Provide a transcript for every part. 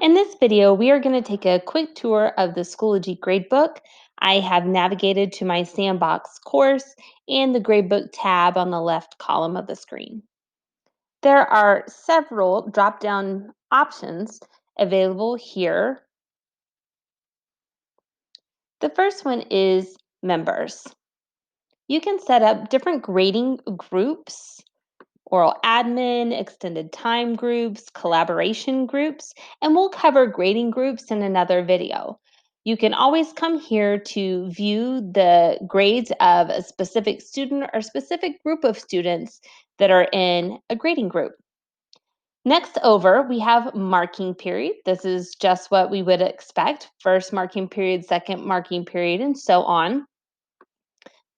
In this video, we are going to take a quick tour of the Schoology Gradebook. I have navigated to my Sandbox course and the Gradebook tab on the left column of the screen. There are several drop-down options available here. The first one is Members. You can set up different grading groups, oral admin, extended time groups, collaboration groups, and we'll cover grading groups in another video. You can always come here to view the grades of a specific student or specific group of students that are in a grading group. Next over, we have marking period. This is just what we would expect. First marking period, second marking period, and so on.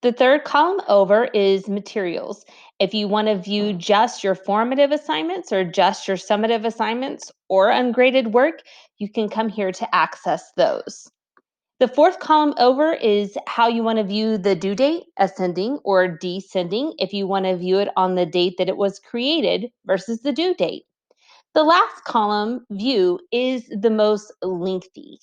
The third column over is materials. If you want to view just your formative assignments or just your summative assignments or ungraded work, you can come here to access those. The fourth column over is how you want to view the due date, ascending or descending, if you want to view it on the date that it was created versus the due date. The last column view is the most lengthy.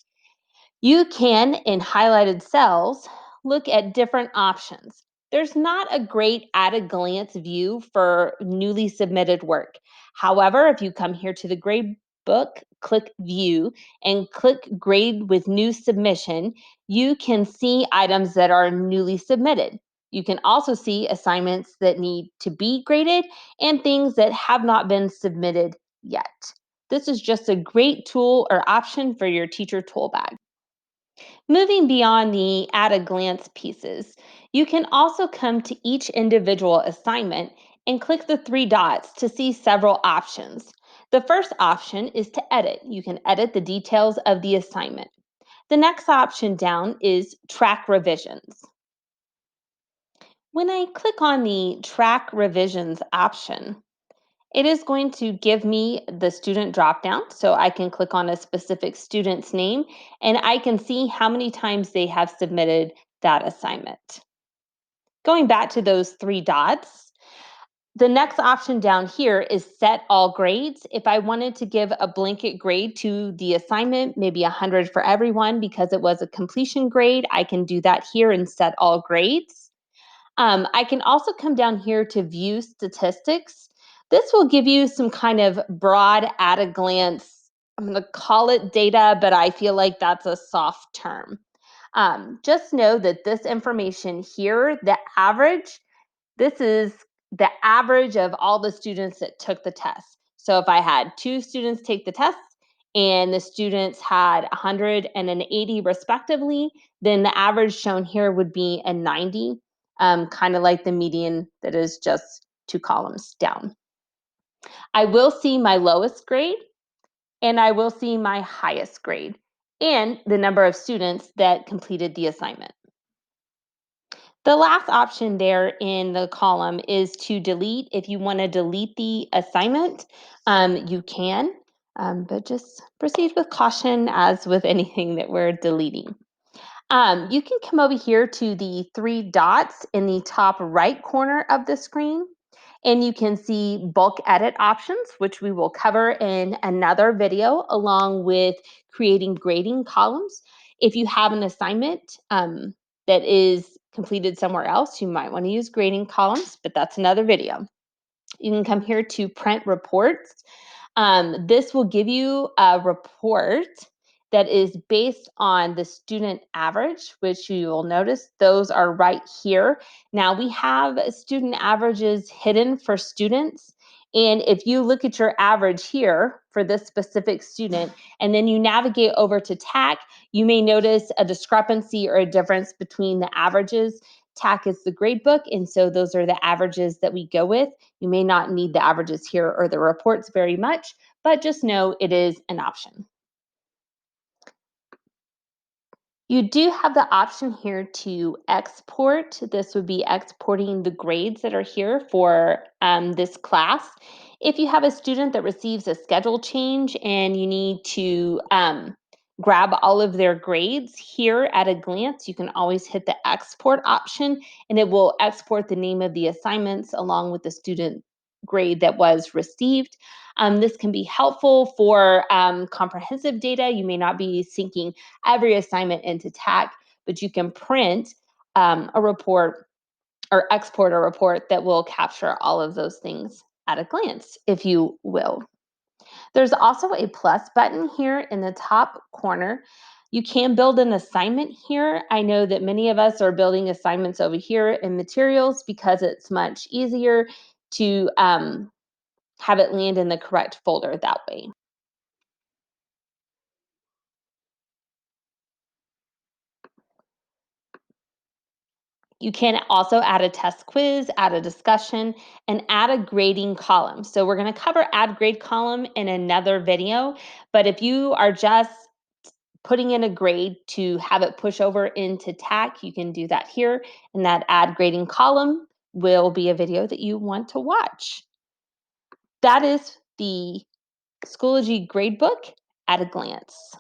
You can, in highlighted cells, look at different options. There's not a great at-a-glance view for newly submitted work. However, if you come here to the grade book, click View, and click Grade with New Submission, you can see items that are newly submitted. You can also see assignments that need to be graded and things that have not been submitted yet. This is just a great tool or option for your teacher tool bag. Moving beyond the at-a-glance pieces, you can also come to each individual assignment and click the three dots to see several options. The first option is to edit. You can edit the details of the assignment. The next option down is track revisions. When I click on the track revisions option, it is going to give me the student dropdown, so I can click on a specific student's name and I can see how many times they have submitted that assignment. Going back to those three dots, the next option down here is set all grades. If I wanted to give a blanket grade to the assignment, maybe 100 for everyone because it was a completion grade, I can do that here and set all grades. I can also come down here to view statistics. This will give you some kind of broad at a glance, I'm going to call it data, but I feel like that's a soft term. Just know that this information here, the average, this is the average of all the students that took the test. So if I had 2 students take the test and the students had 100 and an 80 respectively, then the average shown here would be a 90, kind of like the median that is just 2 columns down. I will see my lowest grade and I will see my highest grade and the number of students that completed the assignment. The last option there in the column is to delete. If you want to delete the assignment, you can, but just proceed with caution as with anything that we're deleting. You can come over here to the three dots in the top right corner of the screen, and you can see bulk edit options, which we will cover in another video, along with creating grading columns. If you have an assignment that is completed somewhere else, you might want to use grading columns, but that's another video. You can come here to print reports. This will give you a report that is based on the student average, which you will notice those are right here. Now we have student averages hidden for students. And if you look at your average here for this specific student, and then you navigate over to TAC, you may notice a discrepancy or a difference between the averages. TAC is the gradebook, and so those are the averages that we go with. You may not need the averages here or the reports very much, but just know it is an option. You do have the option here to export. This would be exporting the grades that are here for this class. If you have a student that receives a schedule change and you need to grab all of their grades here at a glance, you can always hit the export option and it will export the name of the assignments along with the student grade that was received. This can be helpful for comprehensive data. You may not be syncing every assignment into TAC, but you can print a report or export a report that will capture all of those things at a glance, if you will. There's also a plus button here in the top corner. You can build an assignment here. I know that many of us are building assignments over here in materials because it's much easier to have it land in the correct folder that way. You can also add a test quiz, add a discussion, and add a grading column. So we're going to cover add grade column in another video, but if you are just putting in a grade to have it push over into TAC, you can do that here, and that add grading column will be a video that you want to watch. That is the Schoology Gradebook at a glance.